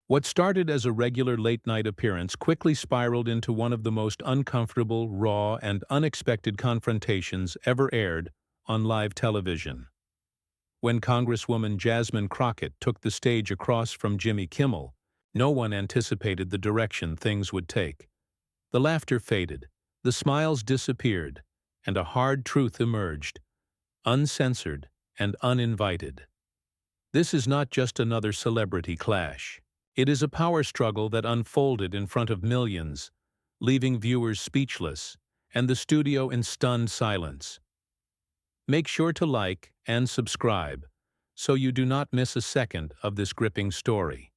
What started as a regular late-night appearance quickly spiraled into one of the most uncomfortable, raw, and unexpected confrontations ever aired on live television. When Congresswoman Jasmine Crockett took the stage across from Jimmy Kimmel, no one anticipated the direction things would take. The laughter faded, the smiles disappeared, and a hard truth emerged, uncensored and uninvited. This is not just another celebrity clash. It is a power struggle that unfolded in front of millions, leaving viewers speechless and the studio in stunned silence. Make sure to like and subscribe so you do not miss a second of this gripping story.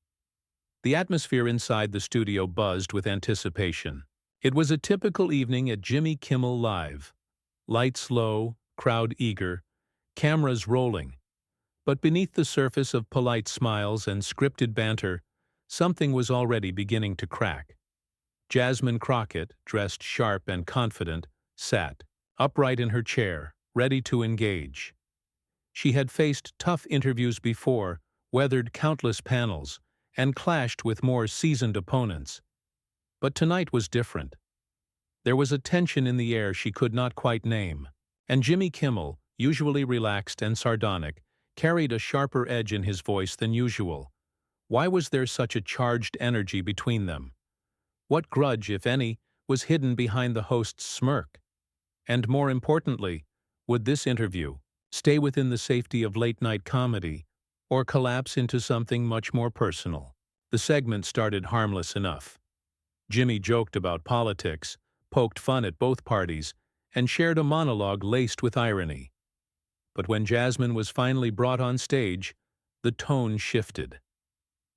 The atmosphere inside the studio buzzed with anticipation. It was a typical evening at Jimmy Kimmel Live. Lights low, crowd eager, cameras rolling. But beneath the surface of polite smiles and scripted banter, something was already beginning to crack. Jasmine Crockett, dressed sharp and confident, sat, upright in her chair, ready to engage. She had faced tough interviews before, weathered countless panels, and clashed with more seasoned opponents. But tonight was different. There was a tension in the air she could not quite name, and Jimmy Kimmel, usually relaxed and sardonic, carried a sharper edge in his voice than usual. Why was there such a charged energy between them? What grudge, if any, was hidden behind the host's smirk? And more importantly, would this interview stay within the safety of late-night comedy or collapse into something much more personal? The segment started harmless enough. Jimmy joked about politics, poked fun at both parties, and shared a monologue laced with irony. But when Jasmine was finally brought on stage, the tone shifted.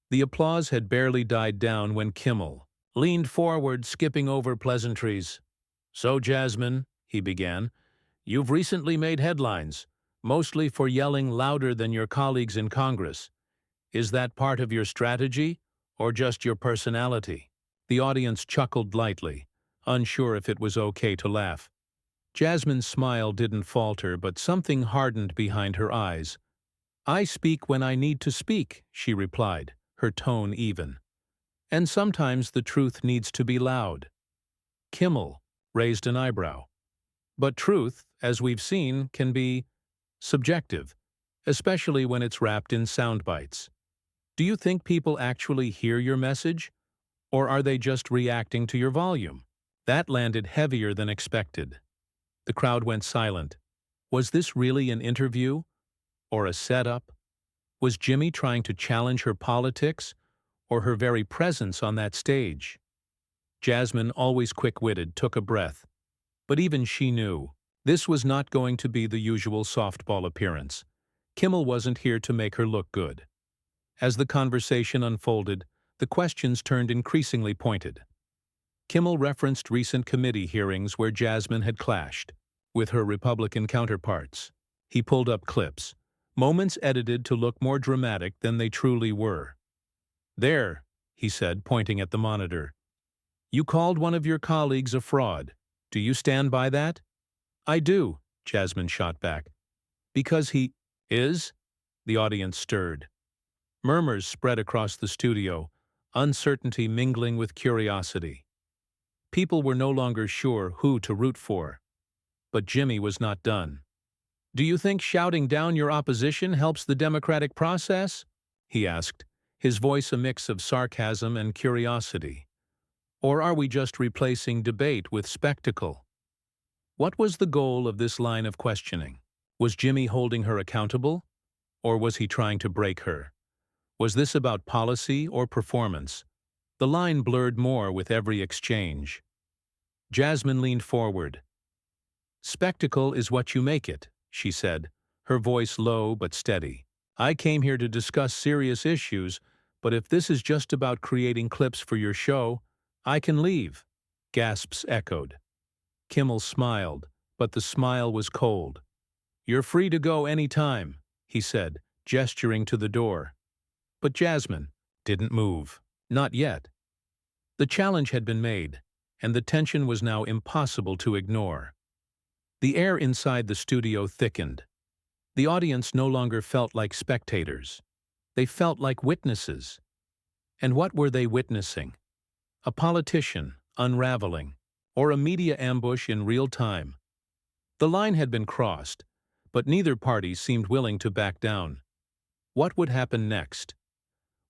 The applause had barely died down when Kimmel leaned forward, skipping over pleasantries. "So, Jasmine," he began, "you've recently made headlines, mostly for yelling louder than your colleagues in Congress. Is that part of your strategy, or just your personality?" The audience chuckled lightly, unsure if it was okay to laugh. Jasmine's smile didn't falter, but something hardened behind her eyes. "I speak when I need to speak," she replied, her tone even. "And sometimes the truth needs to be loud." Kimmel raised an eyebrow. "But truth, as we've seen, can be subjective, especially when it's wrapped in sound bites. Do you think people actually hear your message, or are they just reacting to your volume?" That landed heavier than expected. The crowd went silent. Was this really an interview? Or a setup? Was Jimmy trying to challenge her politics, or her very presence on that stage? Jasmine, always quick-witted, took a breath. But even she knew this was not going to be the usual softball appearance. Kimmel wasn't here to make her look good. As the conversation unfolded, the questions turned increasingly pointed. Kimmel referenced recent committee hearings where Jasmine had clashed with her Republican counterparts. He pulled up clips, moments edited to look more dramatic than they truly were. "There," he said, pointing at the monitor. "You called one of your colleagues a fraud. Do you stand by that?" "I do," Jasmine shot back. "Because he is?" The audience stirred. Murmurs spread across the studio, uncertainty mingling with curiosity. People were no longer sure who to root for. But Jimmy was not done. "Do you think shouting down your opposition helps the democratic process?" he asked, his voice a mix of sarcasm and curiosity. "Or are we just replacing debate with spectacle?" What was the goal of this line of questioning? Was Jimmy holding her accountable? Or was he trying to break her? Was this about policy or performance? The line blurred more with every exchange. Jasmine leaned forward. "Spectacle is what you make it," she said, her voice low but steady. "I came here to discuss serious issues, but if this is just about creating clips for your show, I can leave." Gasps echoed. Kimmel smiled, but the smile was cold. "You're free to go any time," he said, gesturing to the door. But Jasmine didn't move. Not yet. The challenge had been made, and the tension was now impossible to ignore. The air inside the studio thickened. The audience no longer felt like spectators. They felt like witnesses. And what were they witnessing? A politician unraveling, or a media ambush in real time? The line had been crossed, but neither party seemed willing to back down. What would happen next?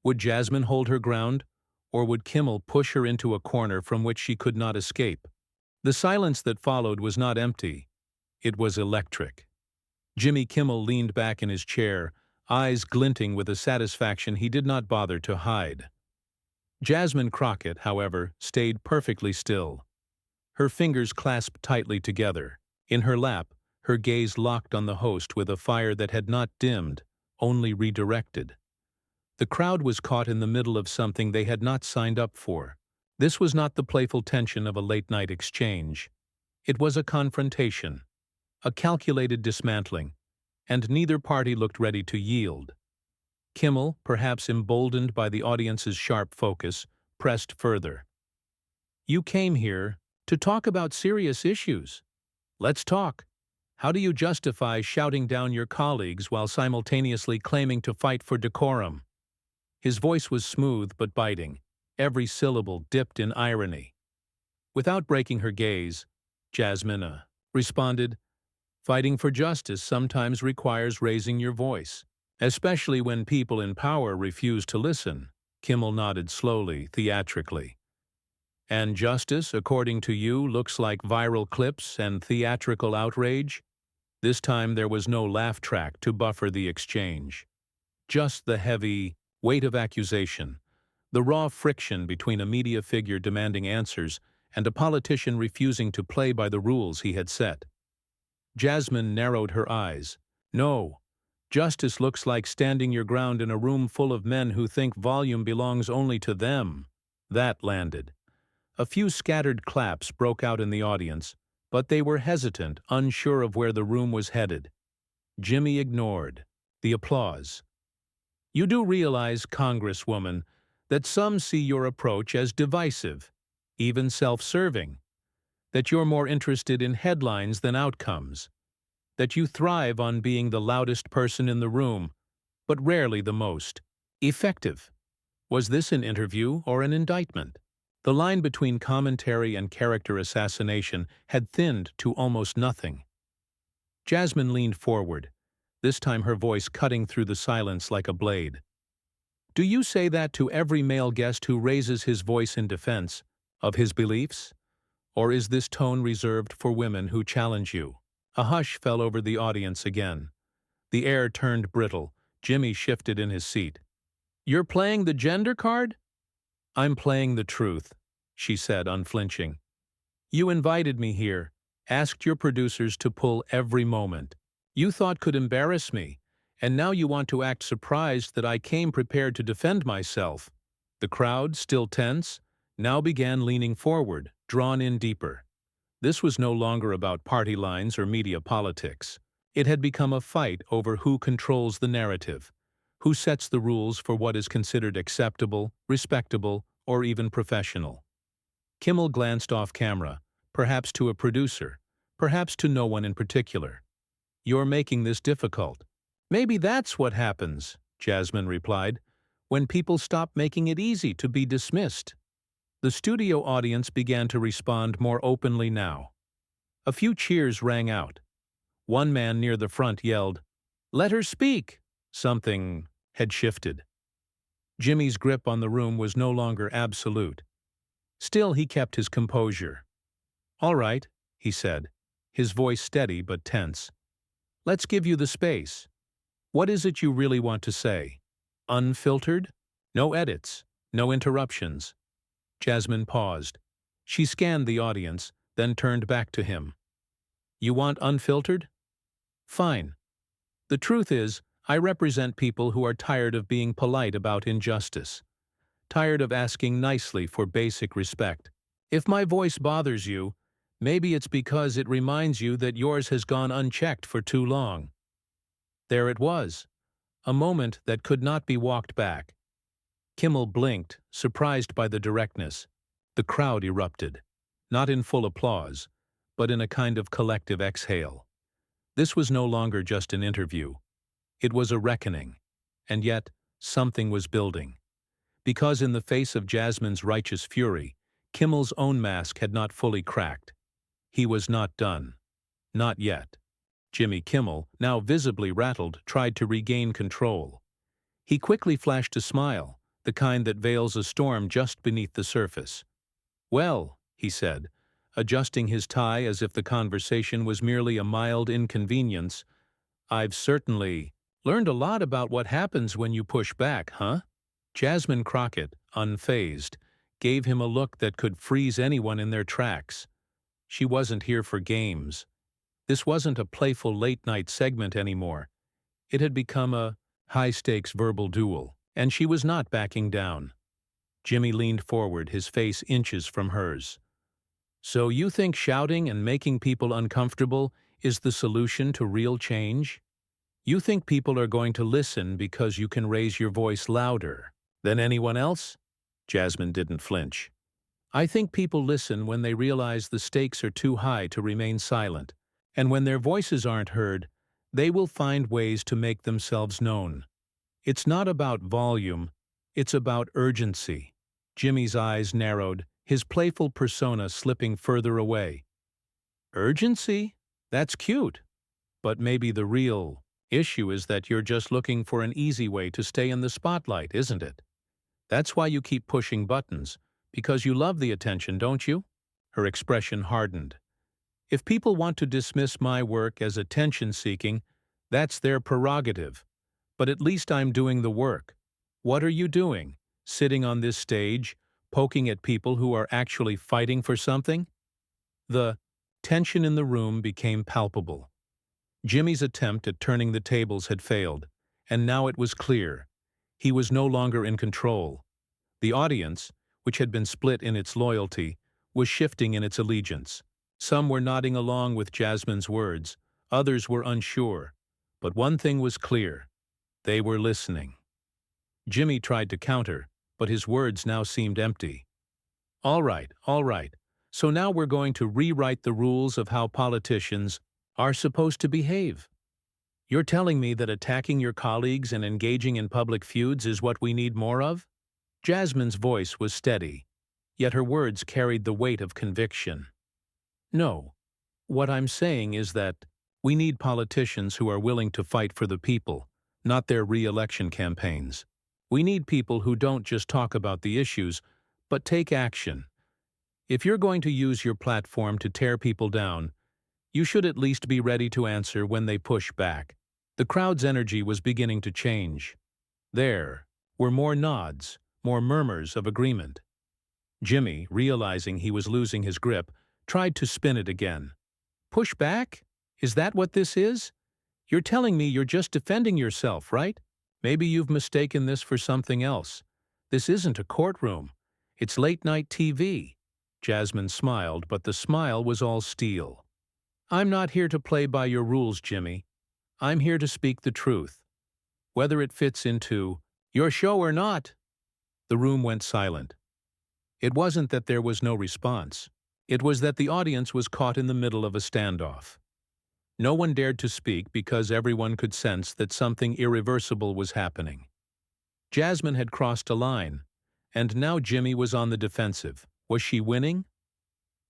Would Jasmine hold her ground, or would Kimmel push her into a corner from which she could not escape? The silence that followed was not empty. It was electric. Jimmy Kimmel leaned back in his chair, eyes glinting with a satisfaction he did not bother to hide. Jasmine Crockett, however, stayed perfectly still. Her fingers clasped tightly together. In her lap, her gaze locked on the host with a fire that had not dimmed, only redirected. The crowd was caught in the middle of something they had not signed up for. This was not the playful tension of a late-night exchange. It was a confrontation, a calculated dismantling, and neither party looked ready to yield. Kimmel, perhaps emboldened by the audience's sharp focus, pressed further. "You came here to talk about serious issues. Let's talk. How do you justify shouting down your colleagues while simultaneously claiming to fight for decorum?" His voice was smooth but biting, every syllable dipped in irony. Without breaking her gaze, Jasmine responded, "Fighting for justice sometimes requires raising your voice, especially when people in power refuse to listen." Kimmel nodded slowly, theatrically. "And justice, according to you, looks like viral clips and theatrical outrage?" This time there was no laugh track to buffer the exchange. Just the heavy weight of accusation, the raw friction between a media figure demanding answers and a politician refusing to play by the rules he had set. Jasmine narrowed her eyes. "No, justice looks like standing your ground in a room full of men who think volume belongs only to them." That landed. A few scattered claps broke out in the audience, but they were hesitant, unsure of where the room was headed. Jimmy ignored the applause. "You do realize, Congresswoman, that some see your approach as divisive, even self-serving, that you're more interested in headlines than outcomes, that you thrive on being the loudest person in the room, but rarely the most effective." Was this an interview or an indictment? The line between commentary and character assassination had thinned to almost nothing. Jasmine leaned forward, this time her voice cutting through the silence like a blade. "Do you say that to every male guest who raises his voice in defense of his beliefs? Or is this tone reserved for women who challenge you?" A hush fell over the audience again. The air turned brittle. Jimmy shifted in his seat. "You're playing the gender card?" "I'm playing the truth," she said, unflinching. "You invited me here, asked your producers to pull every moment you thought could embarrass me, and now you want to act surprised that I came prepared to defend myself." The crowd, still tense, now began leaning forward, drawn in deeper. This was no longer about party lines or media politics. It had become a fight over who controls the narrative, who sets the rules for what is considered acceptable, respectable, or even professional. Kimmel glanced off camera, perhaps to a producer, perhaps to no one in particular. "You're making this difficult." "Maybe that's what happens," Jasmine replied, "when people stop making it easy to be dismissed." The studio audience began to respond more openly now. A few cheers rang out. One man near the front yelled, "Let her speak!" Something had shifted. Jimmy's grip on the room was no longer absolute. Still, he kept his composure. "All right," he said, his voice steady but tense. "Let's give you the space. What is it you really want to say? Unfiltered? No edits, no interruptions." Jasmine paused. She scanned the audience, then turned back to him. "You want unfiltered? Fine. The truth is, I represent people who are tired of being polite about injustice, tired of asking nicely for basic respect. If my voice bothers you, maybe it's because it reminds you that yours has gone unchecked for too long." There it was, a moment that could not be walked back. Kimmel blinked, surprised by the directness. The crowd erupted, not in full applause, but in a kind of collective exhale. This was no longer just an interview. It was a reckoning, and yet something was building. Because in the face of Jasmine's righteous fury, Kimmel's own mask had not fully cracked. He was not done. Not yet. Jimmy Kimmel, now visibly rattled, tried to regain control. He quickly flashed a smile, the kind that veils a storm just beneath the surface. "Well," he said, adjusting his tie as if the conversation was merely a mild inconvenience, "I've certainly learned a lot about what happens when you push back, huh?" Jasmine Crockett, unfazed, gave him a look that could freeze anyone in their tracks. She wasn't here for games. This wasn't a playful late-night segment anymore. It had become a high-stakes verbal duel, and she was not backing down. Jimmy leaned forward, his face inches from hers. "So you think shouting and making people uncomfortable is the solution to real change? You think people are going to listen because you can raise your voice louder than anyone else?" Jasmine didn't flinch. "I think people listen when they realize the stakes are too high to remain silent, and when their voices aren't heard, they will find ways to make themselves known. It's not about volume, it's about urgency." Jimmy's eyes narrowed, his playful persona slipping further away. "Urgency? That's cute. But maybe the real issue is that you're just looking for an easy way to stay in the spotlight, isn't it? That's why you keep pushing buttons, because you love the attention, don't you?" Her expression hardened. "If people want to dismiss my work as attention-seeking, that's their prerogative. But at least I'm doing the work. What are you doing? Sitting on this stage, poking at people who are actually fighting for something?" The tension in the room became palpable. Jimmy's attempt at turning the tables had failed, and now it was clear. He was no longer in control. The audience, which had been split in its loyalty, was shifting in its allegiance. Some were nodding along with Jasmine's words, others were unsure. But one thing was clear. They were listening. Jimmy tried to counter, but his words now seemed empty. All right. So now we're going to rewrite the rules of how politicians are supposed to behave. You're telling me that attacking your colleagues and engaging in public feuds is what we need more of?" Jasmine's voice was steady, yet her words carried the weight of conviction. "No. What I'm saying is that we need politicians who are willing to fight for the people, not their re-election campaigns. We need people who don't just talk about the issues, but take action. If you're going to use your platform to tear people down, you should at least be ready to answer when they push back." The crowd's energy was beginning to change. There were more nods, more murmurs of agreement. Jimmy, realizing he was losing his grip, tried to spin it again. "Push back? Is that what this is? You're telling me you're just defending yourself, right? Maybe you've mistaken this for something else. This isn't a courtroom. It's late-night TV." Jasmine smiled, but the smile was all steel. "I'm not here to play by your rules, Jimmy. I'm here to speak the truth. Whether it fits into your show or not." The room went silent. It wasn't that there was no response. It was that the audience was caught in the middle of a standoff. No one dared to speak because everyone could sense that something irreversible was happening. Jasmine had crossed a line, and now Jimmy was on the defensive. Was she winning?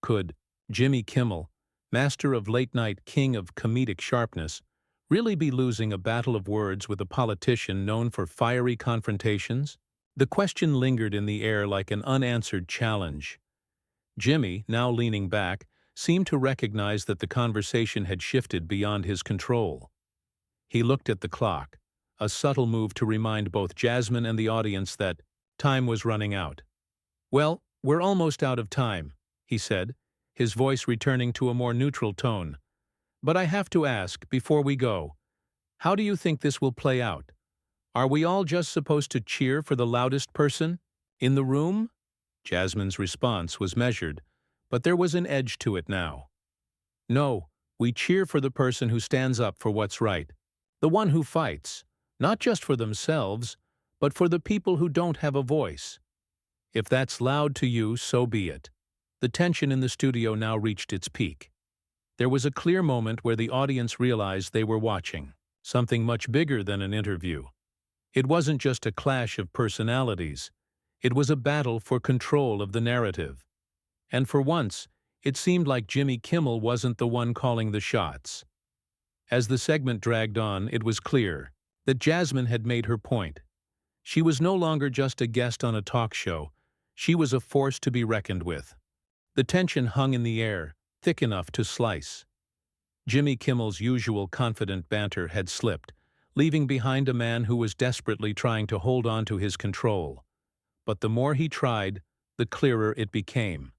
Could Jimmy Kimmel, master of late-night, king of comedic sharpness, really be losing a battle of words with a politician known for fiery confrontations? The question lingered in the air like an unanswered challenge. Jimmy, now leaning back, seemed to recognize that the conversation had shifted beyond his control. He looked at the clock, a subtle move to remind both Jasmine and the audience that time was running out. "Well, we're almost out of time," he said, his voice returning to a more neutral tone. "But I have to ask, before we go, how do you think this will play out? Are we all just supposed to cheer for the loudest person in the room?" Jasmine's response was measured, but there was an edge to it now. "No, we cheer for the person who stands up for what's right, the one who fights, not just for themselves, but for the people who don't have a voice. If that's loud to you, so be it." The tension in the studio now reached its peak. There was a clear moment where the audience realized they were watching something much bigger than an interview. It wasn't just a clash of personalities. It was a battle for control of the narrative. And for once, it seemed like Jimmy Kimmel wasn't the one calling the shots. As the segment dragged on, it was clear that Jasmine had made her point. She was no longer just a guest on a talk show. She was a force to be reckoned with. The tension hung in the air, thick enough to slice. Jimmy Kimmel's usual confident banter had slipped, leaving behind a man who was desperately trying to hold on to his control. But the more he tried, the clearer it became.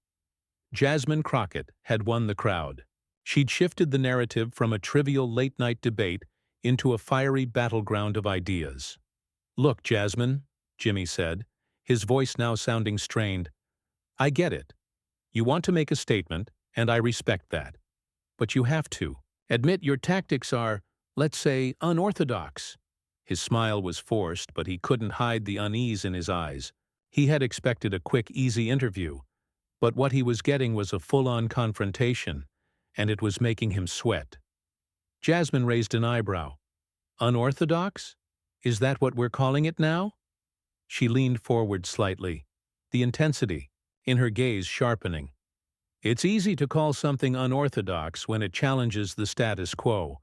Jasmine Crockett had won the crowd. She'd shifted the narrative from a trivial late-night debate into a fiery battleground of ideas. "Look, Jasmine," Jimmy said, his voice now sounding strained, "I get it. You want to make a statement, and I respect that. But you have to admit your tactics are, let's say, unorthodox." His smile was forced, but he couldn't hide the unease in his eyes. He had expected a quick, easy interview, but what he was getting was a full-on confrontation, and it was making him sweat. Jasmine raised an eyebrow. "Unorthodox? Is that what we're calling it now?" She leaned forward slightly, the intensity in her gaze sharpening. "It's easy to call something unorthodox when it challenges the status quo.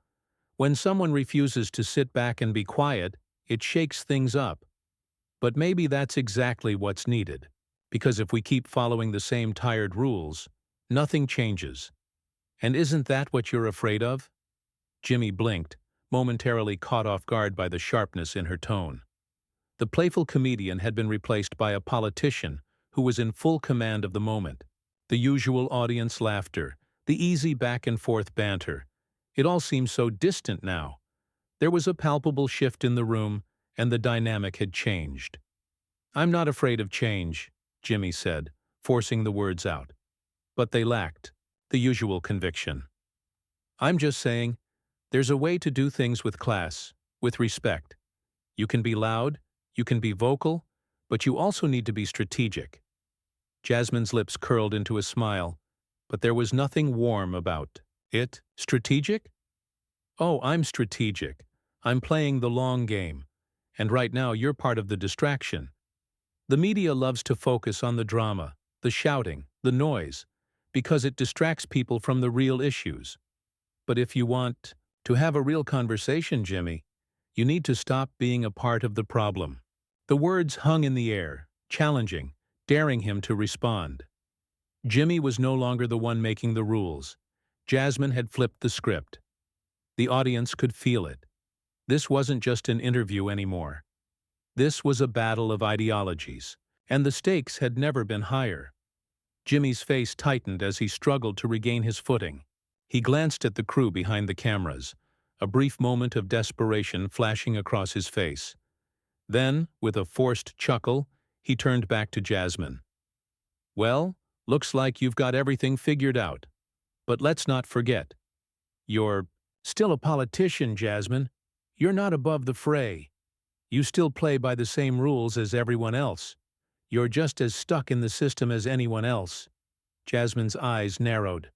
When someone refuses to sit back and be quiet, it shakes things up. But maybe that's exactly what's needed, because if we keep following the same tired rules, nothing changes. And isn't that what you're afraid of?" Jimmy blinked, momentarily caught off guard by the sharpness in her tone. The playful comedian had been replaced by a politician who was in full command of the moment. The usual audience laughter, the easy back-and-forth banter, it all seemed so distant now. There was a palpable shift in the room, and the dynamic had changed. "I'm not afraid of change," Jimmy said, forcing the words out. But they lacked the usual conviction. "I'm just saying, there's a way to do things with class, with respect. You can be loud, you can be vocal, but you also need to be strategic." Jasmine's lips curled into a smile, but there was nothing warm about it. "Strategic? Oh, I'm strategic. I'm playing the long game. And right now you're part of the distraction. The media loves to focus on the drama, the shouting, the noise, because it distracts people from the real issues. But if you want to have a real conversation, Jimmy, you need to stop being a part of the problem." The words hung in the air, challenging, daring him to respond. Jimmy was no longer the one making the rules. Jasmine had flipped the script. The audience could feel it. This wasn't just an interview anymore. This was a battle of ideologies, and the stakes had never been higher. Jimmy's face tightened as he struggled to regain his footing. He glanced at the crew behind the cameras, a brief moment of desperation flashing across his face. Then, with a forced chuckle, he turned back to Jasmine. "Well, looks like you've got everything figured out. But let's not forget. You're still a politician, Jasmine. You're not above the fray. You still play by the same rules as everyone else. You're just as stuck in the system as anyone else." Jasmine's eyes narrowed.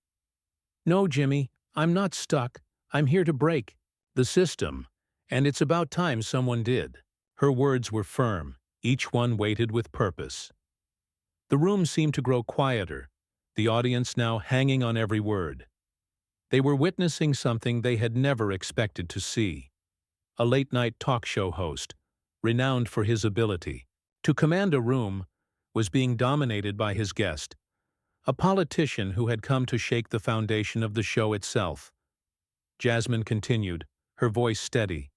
"No, Jimmy, I'm not stuck. I'm here to break the system, and it's about time someone did." Her words were firm, each one weighted with purpose. The room seemed to grow quieter, the audience now hanging on every word. They were witnessing something they had never expected to see. A late-night talk show host, renowned for his ability to command a room, was being dominated by his guest, a politician who had come to shake the foundation of the show itself. Jasmine continued, her voice steady.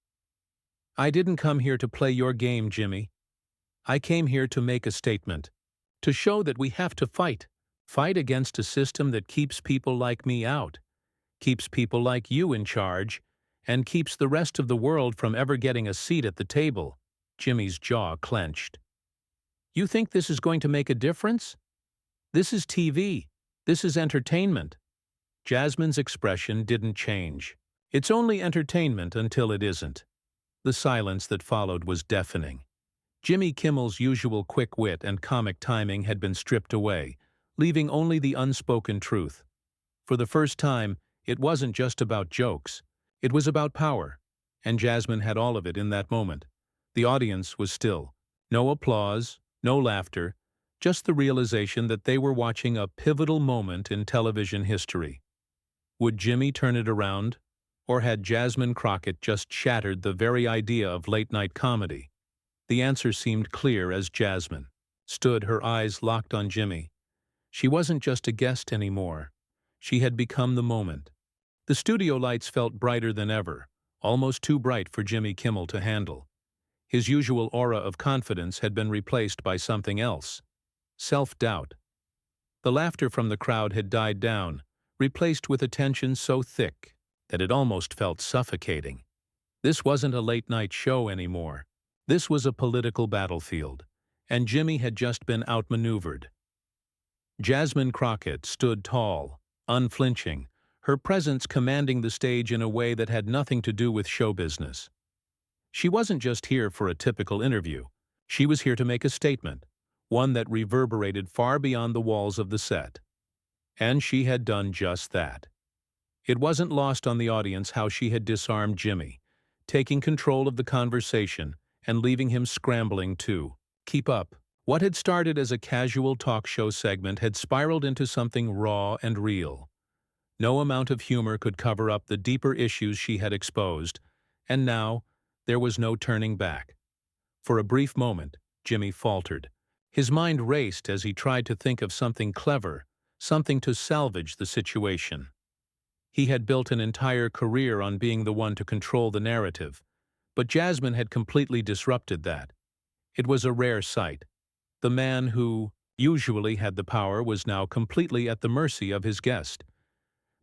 "I didn't come here to play your game, Jimmy. I came here to make a statement, to show that we have to fight against a system that keeps people like me out, keeps people like you in charge, and keeps the rest of the world from ever getting a seat at the table." Jimmy's jaw clenched. "You think this is going to make a difference? This is TV. This is entertainment." Jasmine's expression didn't change. "It's only entertainment until it isn't." The silence that followed was deafening. Jimmy Kimmel's usual quick wit and comic timing had been stripped away, leaving only the unspoken truth. For the first time, it wasn't just about jokes. It was about power, and Jasmine had all of it in that moment. The audience was still. No applause, No laughter, just the realization that they were watching a pivotal moment in television history. Would Jimmy turn it around? Or had Jasmine Crockett just shattered the very idea of late-night comedy? The answer seemed clear as Jasmine stood, her eyes locked on Jimmy. She wasn't just a guest anymore. She had become the moment. The studio lights felt brighter than ever, almost too bright for Jimmy Kimmel to handle. His usual aura of confidence had been replaced by something else: self-doubt. The laughter from the crowd had died down, replaced with a tension so thick that it almost felt suffocating. This wasn't a late-night show anymore. This was a political battlefield, and Jimmy had just been outmaneuvered. Jasmine Crockett stood tall, unflinching, her presence commanding the stage in a way that had nothing to do with show business. She wasn't just here for a typical interview. She was here to make a statement, one that reverberated far beyond the walls of the set. And she had done just that. It wasn't lost on the audience how she had disarmed Jimmy, taking control of the conversation and leaving him scrambling to keep up. What had started as a casual talk show segment had spiraled into something raw and real. No amount of humor could cover up the deeper issues she had exposed, and now there was no turning back. For a brief moment, Jimmy faltered. His mind raced as he tried to think of something clever, something to salvage the situation. He had built an entire career on being the one to control the narrative, but Jasmine had completely disrupted that. It was a rare sight. The man who usually had the power was now completely at the mercy of his guest.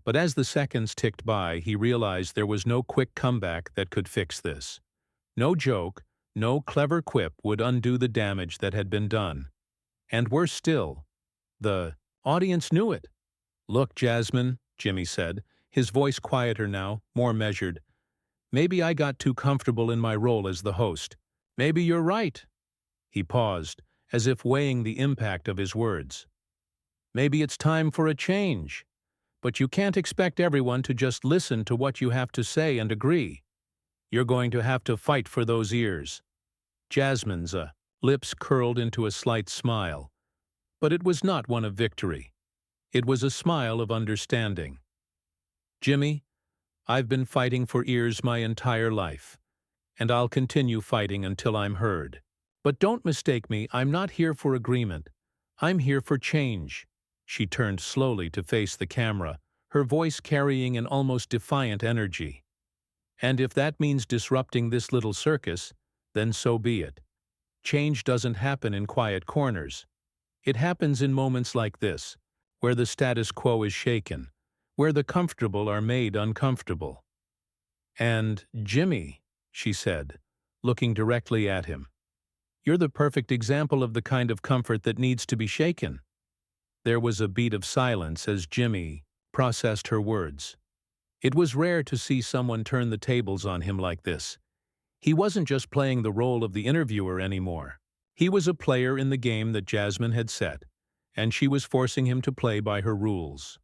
But as the seconds ticked by, he realized there was no quick comeback that could fix this. No joke, no clever quip would undo the damage that had been done. And worse still, the audience knew it. "Look, Jasmine," Jimmy said, his voice quieter now, more measured. "Maybe I got too comfortable in my role as the host. Maybe you're right." He paused, as if weighing the impact of his words. "Maybe it's time for a change. But you can't expect everyone to just listen to what you have to say and agree. You're going to have to fight for those ears." Jasmine's lips curled into a slight smile. But it was not one of victory. It was a smile of understanding. "Jimmy, I've been fighting for ears my entire life, and I'll continue fighting until I'm heard. But don't mistake me, I'm not here for agreement. I'm here for change." She turned slowly to face the camera, her voice carrying an almost defiant energy. "And if that means disrupting this little circus, then so be it. Change doesn't happen in quiet corners. It happens in moments like this, where the status quo is shaken, where the comfortable are made uncomfortable." "And, Jimmy," she said, looking directly at him, "you're the perfect example of the kind of comfort that needs to be shaken." There was a beat of silence as Jimmy processed her words. It was rare to see someone turn the tables on him like this. He wasn't just playing the role of the interviewer anymore. He was a player in the game that Jasmine had set, and she was forcing him to play by her rules.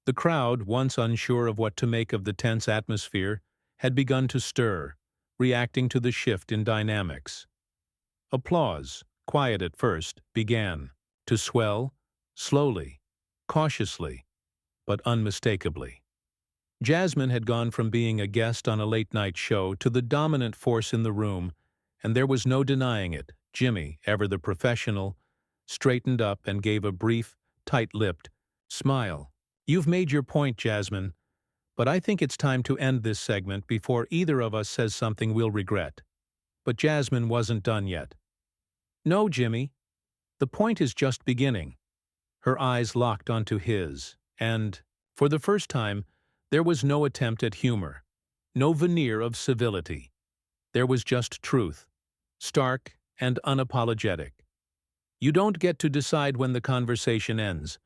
The crowd, once unsure of what to make of the tense atmosphere, had begun to stir, reacting to the shift in dynamics. Applause, quiet at first, began to swell, slowly, cautiously, but unmistakably. Jasmine had gone from being a guest on a late-night show to the dominant force in the room, and there was no denying it. Jimmy, ever the professional, straightened up and gave a brief, tight-lipped smile. "You've made your point, Jasmine, but I think it's time to end this segment before either of us says something we'll regret." But Jasmine wasn't done yet. "No, Jimmy. The point is just beginning." Her eyes locked onto his, and, for the first time, there was no attempt at humor, no veneer of civility. There was just truth, stark and unapologetic. "You don't get to decide when the conversation ends.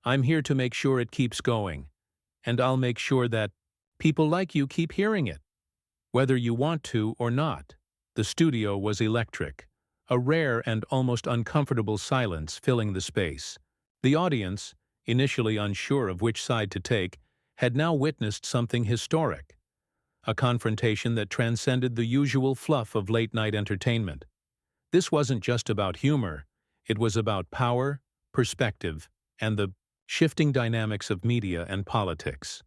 I'm here to make sure it keeps going, and I'll make sure that people like you keep hearing it, whether you want to or not." The studio was electric, a rare and almost uncomfortable silence filling the space. The audience, initially unsure of which side to take, had now witnessed something historic, a confrontation that transcended the usual fluff of late-night entertainment. This wasn't just about humor, it was about power, perspective, and the shifting dynamics of media and politics.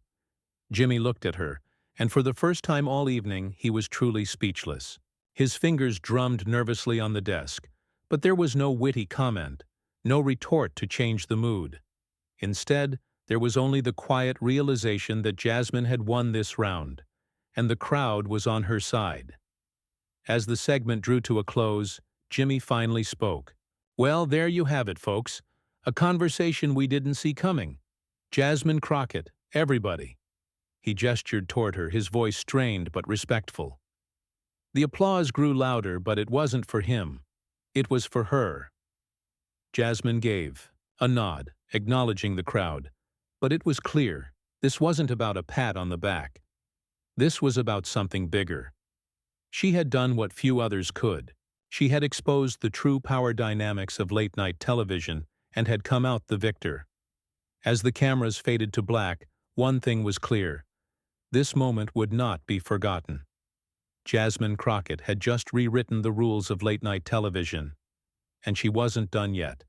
Jimmy looked at her, and for the first time all evening he was truly speechless. His fingers drummed nervously on the desk, but there was no witty comment, no retort to change the mood. Instead, there was only the quiet realization that Jasmine had won this round, and the crowd was on her side. As the segment drew to a close, Jimmy finally spoke. "Well, there you have it, folks. A conversation we didn't see coming. Jasmine Crockett, everybody." He gestured toward her, his voice strained but respectful. The applause grew louder, but it wasn't for him. It was for her. Jasmine gave a nod, acknowledging the crowd. But it was clear, this wasn't about a pat on the back. This was about something bigger. She had done what few others could. She had exposed the true power dynamics of late-night television and had come out the victor. As the cameras faded to black, one thing was clear. This moment would not be forgotten. Jasmine Crockett had just rewritten the rules of late-night television, and she wasn't done yet.